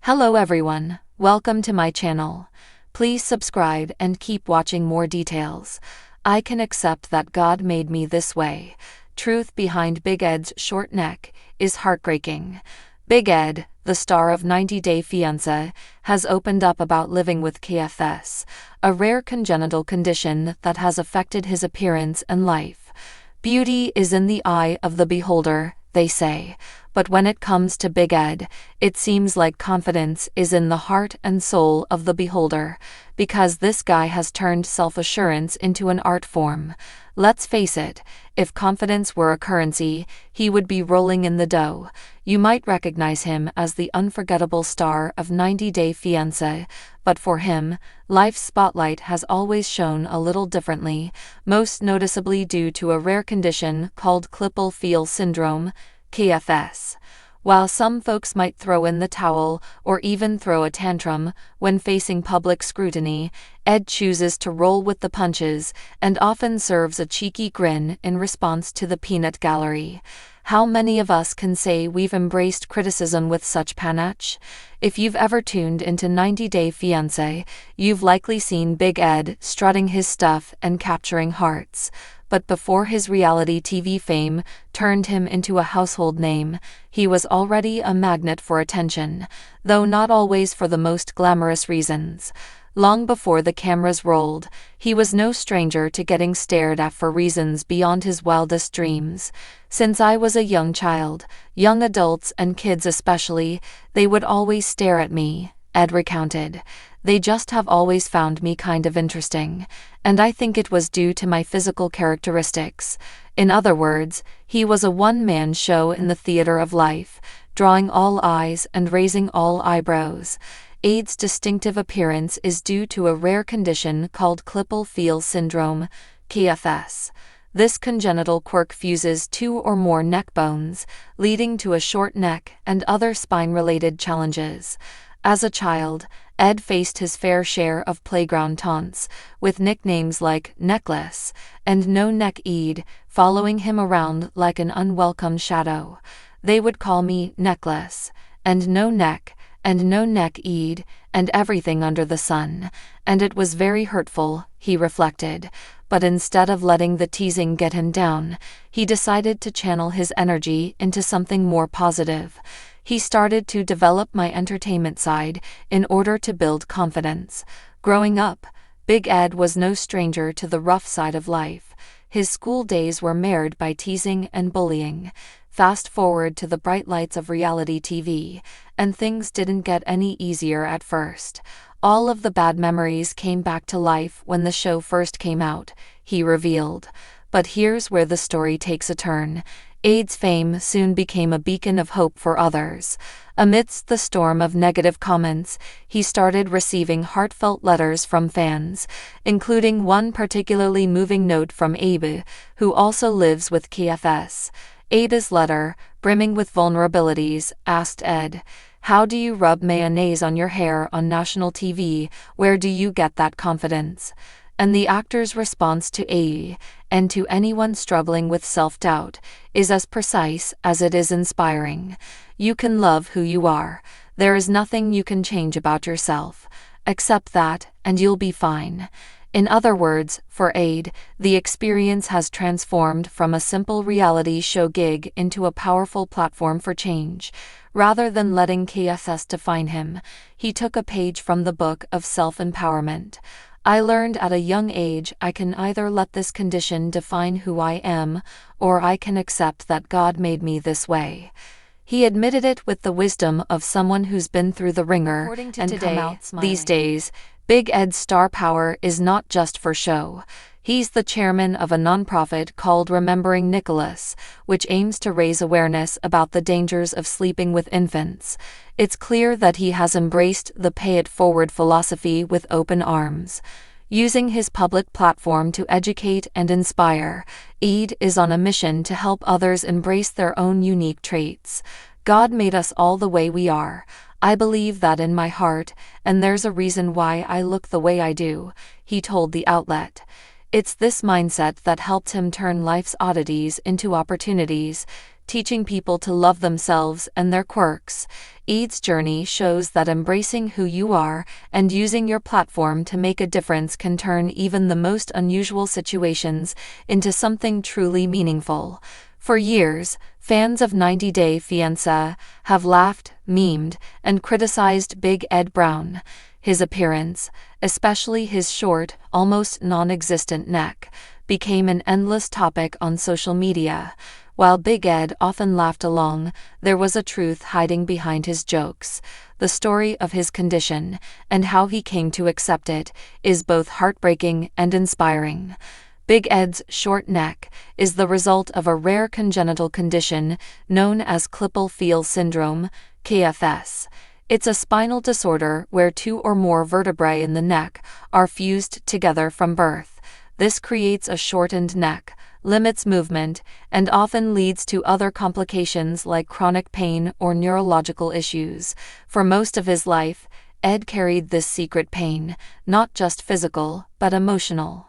Hello everyone, welcome to my channel. Please subscribe and keep watching more details. I can accept that God made me this way. Truth behind Big Ed's short neck is heartbreaking. Big Ed, the star of 90 Day Fiance, has opened up about living with KFS, a rare congenital condition that has affected his appearance and life. Beauty is in the eye of the beholder, they say, but when it comes to Big Ed, it seems like confidence is in the heart and soul of the beholder, because this guy has turned self-assurance into an art form. Let's face it, if confidence were a currency, he would be rolling in the dough. You might recognize him as the unforgettable star of 90 Day Fiance, but for him, life's spotlight has always shone a little differently, most noticeably due to a rare condition called Klippel-Feil syndrome, KFS. While some folks might throw in the towel or even throw a tantrum when facing public scrutiny, Ed chooses to roll with the punches and often serves a cheeky grin in response to the peanut gallery. How many of us can say we've embraced criticism with such panache? If you've ever tuned into 90 Day Fiance, you've likely seen Big Ed strutting his stuff and capturing hearts. But before his reality TV fame turned him into a household name, he was already a magnet for attention, though not always for the most glamorous reasons. Long before the cameras rolled, he was no stranger to getting stared at for reasons beyond his wildest dreams. Since I was a young child, young adults and kids especially, they would always stare at me, Ed recounted. They just have always found me kind of interesting, and I think it was due to my physical characteristics. In other words, he was a one-man show in the theater of life, drawing all eyes and raising all eyebrows. Ed's distinctive appearance is due to a rare condition called Klippel-Feil syndrome, KFS. This congenital quirk fuses two or more neck bones, leading to a short neck and other spine-related challenges. As a child, Ed faced his fair share of playground taunts, with nicknames like Necklace and No Neck Ed following him around like an unwelcome shadow. They would call me Necklace, and No Neck Ed, and everything under the sun, and it was very hurtful, he reflected. But instead of letting the teasing get him down, he decided to channel his energy into something more positive. He started to develop my entertainment side in order to build confidence. Growing up, Big Ed was no stranger to the rough side of life. His school days were marred by teasing and bullying. Fast forward to the bright lights of reality TV, and things didn't get any easier at first. All of the bad memories came back to life when the show first came out, he revealed. But here's where the story takes a turn. Ed's fame soon became a beacon of hope for others. Amidst the storm of negative comments, he started receiving heartfelt letters from fans, including one particularly moving note from Abe, who also lives with KFS. Abe's letter, brimming with vulnerabilities, asked Ed, "How do you rub mayonnaise on your hair on national TV? Where do you get that confidence?" And the actor's response to Abe, and to anyone struggling with self-doubt, is as precise as it is inspiring. You can love who you are. There is nothing you can change about yourself. Accept that, and you'll be fine. In other words, for Ed, the experience has transformed from a simple reality show gig into a powerful platform for change. Rather than letting KFS define him, he took a page from the book of self-empowerment. I learned at a young age I can either let this condition define who I am, or I can accept that God made me this way. He admitted it with the wisdom of someone who's been through the ringer and come out smiling. These days, Big Ed's star power is not just for show. He's the chairman of a nonprofit called Remembering Nicholas, which aims to raise awareness about the dangers of sleeping with infants. It's clear that he has embraced the pay-it-forward philosophy with open arms. Using his public platform to educate and inspire, Ed is on a mission to help others embrace their own unique traits. God made us all the way we are. I believe that in my heart, and there's a reason why I look the way I do, he told the outlet. It's this mindset that helped him turn life's oddities into opportunities, teaching people to love themselves and their quirks. Ed's journey shows that embracing who you are and using your platform to make a difference can turn even the most unusual situations into something truly meaningful. For years, fans of 90 Day Fiance have laughed, memed, and criticized Big Ed Brown. His appearance, especially his short, almost non-existent neck, became an endless topic on social media. While Big Ed often laughed along, there was a truth hiding behind his jokes. The story of his condition, and how he came to accept it, is both heartbreaking and inspiring. Big Ed's short neck is the result of a rare congenital condition known as Klippel-Feil syndrome, KFS. It's a spinal disorder where two or more vertebrae in the neck are fused together from birth. This creates a shortened neck, limits movement, and often leads to other complications like chronic pain or neurological issues. For most of his life, Ed carried this secret pain, not just physical, but emotional.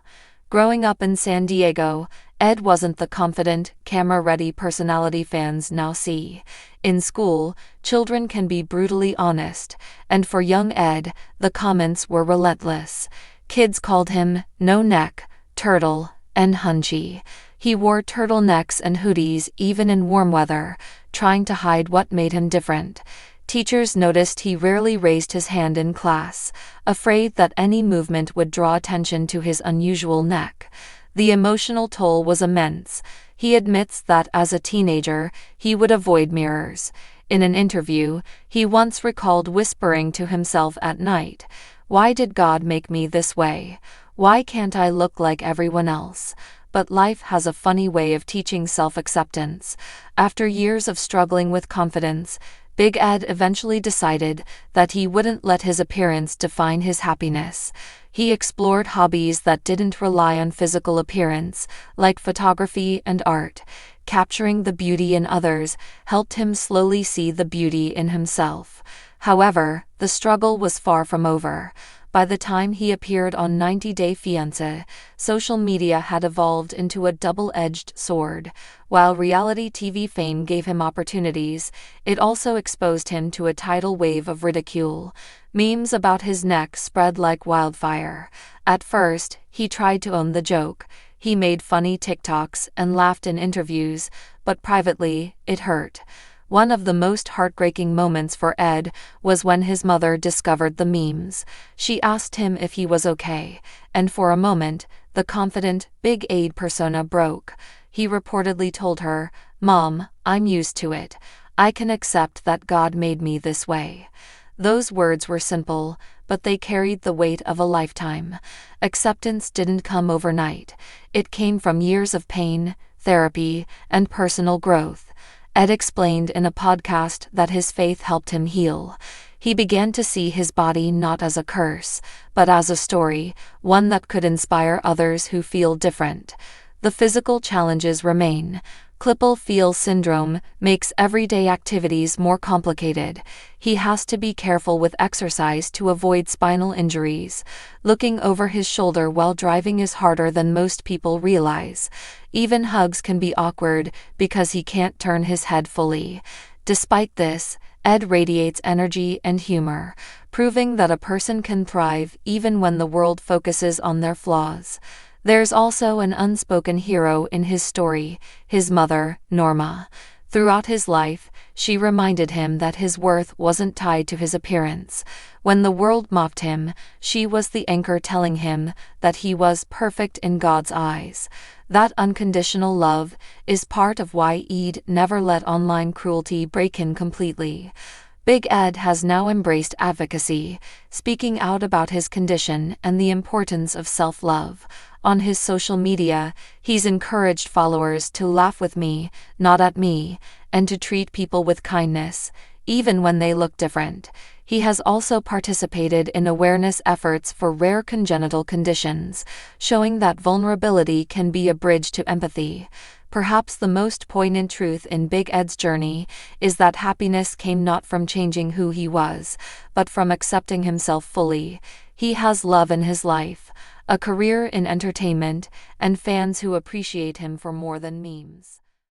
Growing up in San Diego, Ed wasn't the confident, camera-ready personality fans now see. In school, children can be brutally honest, and for young Ed, the comments were relentless. Kids called him no neck, turtle, and hunchy. He wore turtlenecks and hoodies even in warm weather, trying to hide what made him different. Teachers noticed he rarely raised his hand in class, afraid that any movement would draw attention to his unusual neck. The emotional toll was immense. He admits that as a teenager, he would avoid mirrors. In an interview, he once recalled whispering to himself at night, "Why did God make me this way? Why can't I look like everyone else?" But life has a funny way of teaching self-acceptance. After years of struggling with confidence, Big Ed eventually decided that he wouldn't let his appearance define his happiness. He explored hobbies that didn't rely on physical appearance, like photography and art. Capturing the beauty in others helped him slowly see the beauty in himself. However, the struggle was far from over. By the time he appeared on 90 Day Fiance, social media had evolved into a double-edged sword. While reality TV fame gave him opportunities, it also exposed him to a tidal wave of ridicule. Memes about his neck spread like wildfire. At first, he tried to own the joke. He made funny TikToks and laughed in interviews, but privately, it hurt. One of the most heartbreaking moments for Ed was when his mother discovered the memes. She asked him if he was okay, and for a moment, the confident, Big Ed persona broke. He reportedly told her, "Mom, I'm used to it. I can accept that God made me this way." Those words were simple, but they carried the weight of a lifetime. Acceptance didn't come overnight. It came from years of pain, therapy, and personal growth. Ed explained in a podcast that his faith helped him heal. He began to see his body not as a curse, but as a story, one that could inspire others who feel different. The physical challenges remain. Klippel-Feil syndrome makes everyday activities more complicated. He has to be careful with exercise to avoid spinal injuries. Looking over his shoulder while driving is harder than most people realize. Even hugs can be awkward because he can't turn his head fully. Despite this, Ed radiates energy and humor, proving that a person can thrive even when the world focuses on their flaws. There's also an unspoken hero in his story, his mother, Norma. Throughout his life, she reminded him that his worth wasn't tied to his appearance. When the world mocked him, she was the anchor telling him that he was perfect in God's eyes. That unconditional love is part of why Ed never let online cruelty break him completely. Big Ed has now embraced advocacy, speaking out about his condition and the importance of self-love. On his social media, he's encouraged followers to laugh with me, not at me, and to treat people with kindness, even when they look different. He has also participated in awareness efforts for rare congenital conditions, showing that vulnerability can be a bridge to empathy. Perhaps the most poignant truth in Big Ed's journey is that happiness came not from changing who he was, but from accepting himself fully. He has love in his life, a career in entertainment, and fans who appreciate him for more than memes.